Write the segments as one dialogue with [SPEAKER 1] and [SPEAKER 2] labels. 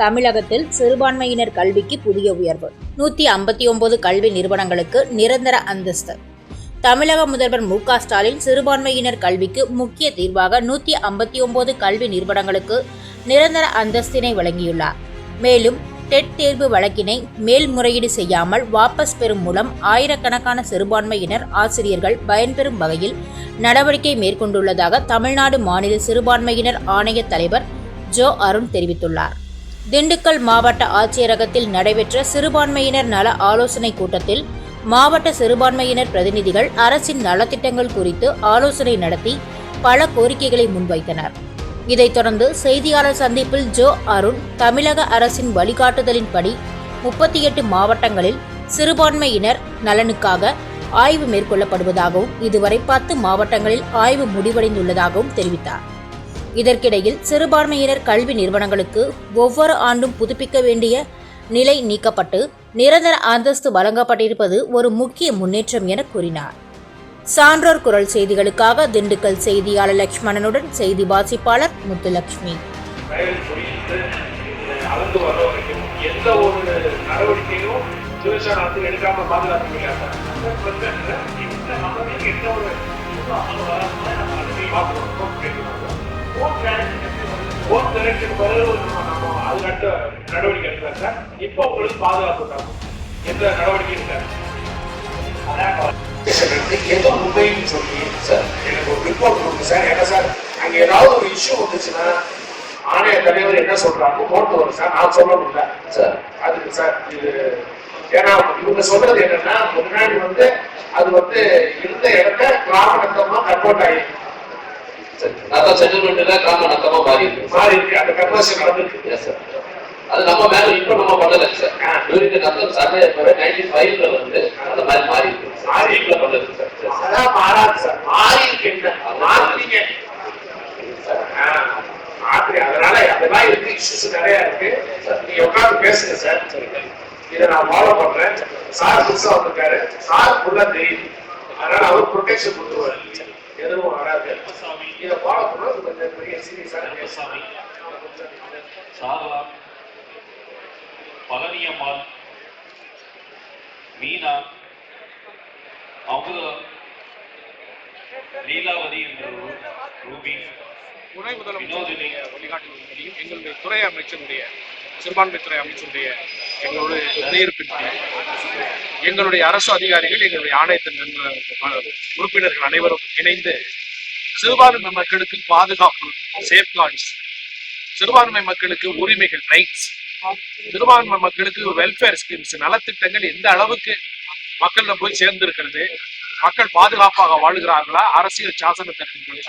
[SPEAKER 1] தமிழகத்தில் சிறுபான்மையினர் கல்விக்கு புதிய உயர்வு. 159 கல்வி நிறுவனங்களுக்கு நிரந்தர அந்தஸ்து. தமிழக முதல்வர் மு.க. ஸ்டாலின் சிறுபான்மையினர் கல்விக்கு முக்கிய தீர்வாக 159 கல்வி நிறுவனங்களுக்கு நிரந்தர அந்தஸ்தினை வழங்கியுள்ளார். மேலும் டெட் தேர்வு வழக்கினை மேல்முறையீடு செய்யாமல் வாபஸ் பெறும் மூலம் ஆயிரக்கணக்கான சிறுபான்மையினர் ஆசிரியர்கள் பயன்பெறும் வகையில் நடவடிக்கை மேற்கொண்டுள்ளதாக தமிழ்நாடு மாநில சிறுபான்மையினர் ஆணைய தலைவர் ஜோ அருண் தெரிவித்துள்ளார். திண்டுக்கல் மாவட்ட ஆட்சியரகத்தில் நடைபெற்ற சிறுபான்மையினர் நல ஆலோசனை கூட்டத்தில் மாவட்ட சிறுபான்மையினர் பிரதிநிதிகள் அரசின் நலத்திட்டங்கள் குறித்து ஆலோசனை நடத்தி பல கோரிக்கைகளை முன்வைத்தனர். இதைத் தொடர்ந்து செய்தியாளர் சந்திப்பில் ஜோ அருண் தமிழக அரசின் வழிகாட்டுதலின்படி 38 மாவட்டங்களில் சிறுபான்மையினர் நலனுக்காக ஆய்வு மேற்கொள்ளப்படுவதாகவும் இதுவரை 10 மாவட்டங்களில் ஆய்வு முடிவடைந்துள்ளதாகவும் தெரிவித்தார். இதற்கிடையில் சிறுபான்மையினர் கல்வி நிறுவனங்களுக்கு ஒவ்வொரு ஆண்டும் புதுப்பிக்க வேண்டிய நிலை நீக்கப்பட்டு நிரந்தர அந்தஸ்து வழங்கப்பட்டிருப்பது ஒரு முக்கிய முன்னேற்றம் என கூறினார். சான்றோர் குரல் செய்திகளுக்காக திண்டுக்கல் செய்தியாளர் லட்சுமணனுடன் செய்தி வாசிப்பாளர் முத்துலட்சுமி.
[SPEAKER 2] நடவடிக்கை எடுக்கிறாங்க சார். இப்போ உங்களுக்கு பாதுகாப்பு எந்த நடவடிக்கை ஏதோ மும்பைன்னு சொல்லி சார் எனக்கு ஒரு ரிப்போர்ட் கொடுங்க சார். ஏன்னா சார் அங்கே ஏதாவது ஒரு இஷ்யூ வந்துச்சுன்னா ஆணைய தலைவர் என்ன சொல்றாங்க போட்டு வரும் சார். நான் சொல்லணும்ல சார் அதுக்கு சார் இது ஏன்னா இவங்க சொல்றது என்னன்னா முன்னாடி அது இருந்த இடத்த கிராம நத்தமா கன்வெர்ட் ஆகிருக்கு.
[SPEAKER 3] செட்டில்மெண்ட்ல கிராம நத்தமா மாறி
[SPEAKER 2] இருக்கு. அந்த கன்வர்ஷன் நடந்துருக்கு சார்.
[SPEAKER 3] அது நம்ம மேல இப்ப நம்ம பண்ணல சார். டூரிங் நத்தம் சர்வே 95ல அந்த மாதிரி மாறி இருக்கு.
[SPEAKER 2] மாறிக்குள்ள பண்ணது சார். அதான் மாறாது சார். மாறி இருக்கு. என்ன மாறீங்க மாறி. அதனால அதெல்லாம் இருக்கு. இஷ்யூஸ் நிறைய இருக்கு. நீங்க உட்காந்து பேசுங்க சார். இதை நான் ஃபாலோ பண்றேன். சார் புதுசா வந்திருக்காரு. சார் ஃபுல்லா தெரியுது. அதனால அவர் ப்ரொடெக்ஷன் கொடுத்துருவாரு. எதுவும் வராது. இதை ஃபாலோ பண்ணது கொஞ்சம் பெரிய சீரியஸான பேசாமி
[SPEAKER 4] சாரலா, பழனியம்மாள், மீனா, அமுதா, லீலாவதி என்ற ரூபி,
[SPEAKER 5] துணை முதலமைச்சருடைய வழிகாட்டுதலின்படியும் எங்களுடைய துறை அமைச்சருடைய சிறுபான்மை துறை அமைச்சருடைய எங்களுடைய குடியிருப்பின்படி எங்களுடைய அரசு அதிகாரிகள் எங்களுடைய ஆணையத்தின் உறுப்பினர்கள் அனைவரும் இணைந்து சிறுபான்மை மக்களுக்கு பாதுகாப்பு சேஃப்கார்ட்ஸ், சிறுபான்மை மக்களுக்கு உரிமைகள் ரைட்ஸ், சிறுபான்மை மக்களுக்கு வெல்ஃபேர் ஸ்கீம்ஸ் நலத்திட்டங்கள் எந்த அளவுக்கு மக்களிடம் போய் சேர்ந்திருக்கிறது, மக்கள் பாதுகாப்பாக வாழுகிறார்களா, அரசியல் சாசன சட்டத்தின்படி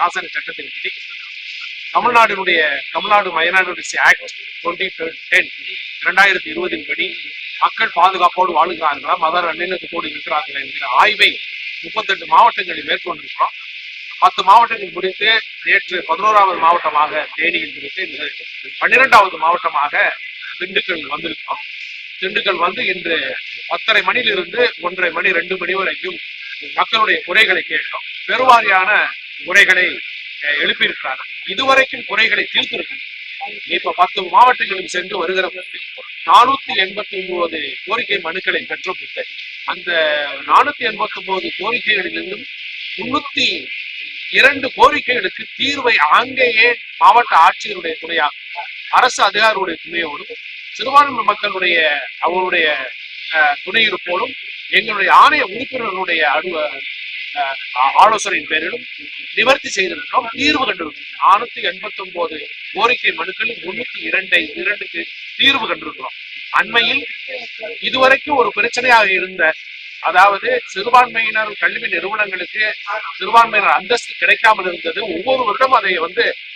[SPEAKER 5] தமிழ்நாடு மைனாரிட்டிஸ் ஆக்ட் 2010 படி மக்கள் பாதுகாப்போடு வாழுகிறார்களா, மத நல்லிணக்கத்தோடு இருக்கிறார்களா என்கிற ஆய்வை 38 மாவட்டங்களில் மேற்கொண்டிருக்கிறோம். 10 மாவட்டங்கள் முடித்து நேற்று 11வது மாவட்டமாக தேனியில் முடித்து 12வது மாவட்டமாக திண்டுக்கல் வந்திருக்கிறோம். திண்டுக்கல் இன்று 10:30 மணியிலிருந்து 1:30 மணி 2 மணி வரைக்கும் மக்களுடைய குறைகளை கேட்டோம். பெருவாரியான குறைகளை எழுப்பியிருக்கிறார்கள். இதுவரைக்கும் குறைகளை தீர்த்திருக்கிறார். இப்ப 10 மாவட்டங்களுக்கு சென்று வருகிற 489 கோரிக்கை மனுக்களை பெற்ற அந்த 489 கோரிக்கைகளிலிருந்தும் 302 கோரிக்கைகளுக்கு தீர்வை அங்கேயே மாவட்ட ஆட்சியருடைய துணையாக அரசு அதிகாரியுடைய துணையோடும் சிறுபான்மை மக்களுடைய அவருடைய துணையிருப்போடும் எங்களுடைய ஆணைய உறுப்பினர்களுடைய ஆலோசனையின் பேரிலும் நிவர்த்தி செய்திருக்கிறோம். தீர்வு கண்டிருக்கிறோம். 489 கோரிக்கை மனுக்களில் 302க்கு தீர்வு கண்டிருக்கிறோம். அண்மையில் இதுவரைக்கும் ஒரு பிரச்சனையாக இருந்த அதாவது சிறுபான்மையினர் கல்வி நிறுவனங்களுக்கு சிறுபான்மையினர் அந்தஸ்து கிடைக்காமல் இருந்தது. ஒவ்வொரு வருடம் அதை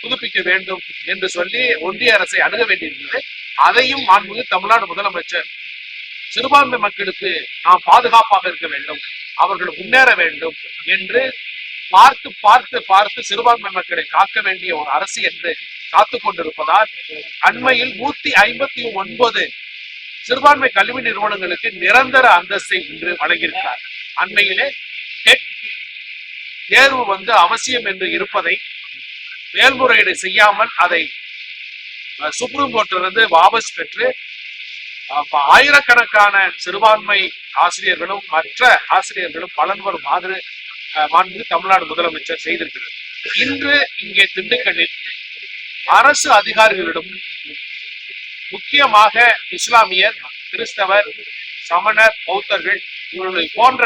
[SPEAKER 5] புதுப்பிக்க வேண்டும் என்று சொல்லி ஒன்றிய அரசை அணுக வேண்டியிருந்தது. அதையும் மாண்புமிகு தமிழ்நாடு முதலமைச்சர் சிறுபான்மை மக்களுக்கு நாம் பாதுகாப்பாக இருக்க வேண்டும், அவர்கள் முன்னேற வேண்டும் என்று பார்த்து பார்த்து பார்த்து சிறுபான்மை மக்களை காக்க வேண்டிய ஒரு அரசு என்று காத்து கொண்டிருப்பதால் அண்மையில் 159 சிறுபான்மை கல்வி நிறுவனங்களுக்கு நிரந்தர அந்தஸ்தை இன்று வழங்கியிருக்கிறார். அண்மையிலே டெட் தேர்வு அவசியம் என்று இருப்பதை மேல்முறையீடு செய்யாமல் அதை சுப்ரீம் கோர்ட்ல இருந்து வாபஸ் பெற்று ஆயிரக்கணக்கான சிறுபான்மை ஆசிரியர்களும் மற்ற ஆசிரியர்களும் பலன் வரும் மாண்பு தமிழ்நாடு முதலமைச்சர் செய்திருக்கிறார். இன்று இங்கே திண்டுக்கல்லில் அரசு அதிகாரிகளிடம் முக்கியமாக இஸ்லாமியர், கிறிஸ்தவர், சமணர், பௌத்தர்கள் இவர்களை போன்ற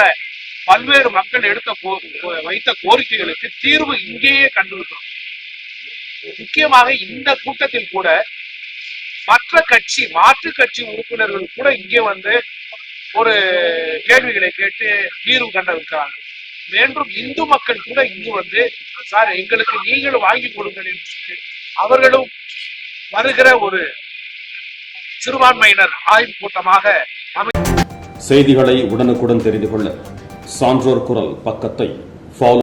[SPEAKER 5] பல்வேறு மக்கள் வைத்த கோரிக்கைகளுக்கு தீர்வு இங்கேயே கண்டிருக்கிறோம். முக்கியமாக இந்த கூட்டத்தில் கூட மற்ற மாற்று கட்சி உறுப்பினர்கள் கூட இங்கே வந்து ஒரு கேள்விகளை கேட்டு தீர்வு கண்டிருக்கிறாங்க. மேலும் இந்து மக்கள் கூட இங்கு வந்து சார் எங்களுக்கு நீங்களும் வாங்கி கொடுங்கள் என்று சொல்லி அவர்களும் வருகிற ஒரு சிறுபான்மையினர் ஆய்வு கூட்டமாக
[SPEAKER 6] செய்திகளை உடனுக்குடன் தெரிந்து கொள்ள சான்றோர் குரல் பக்கத்தை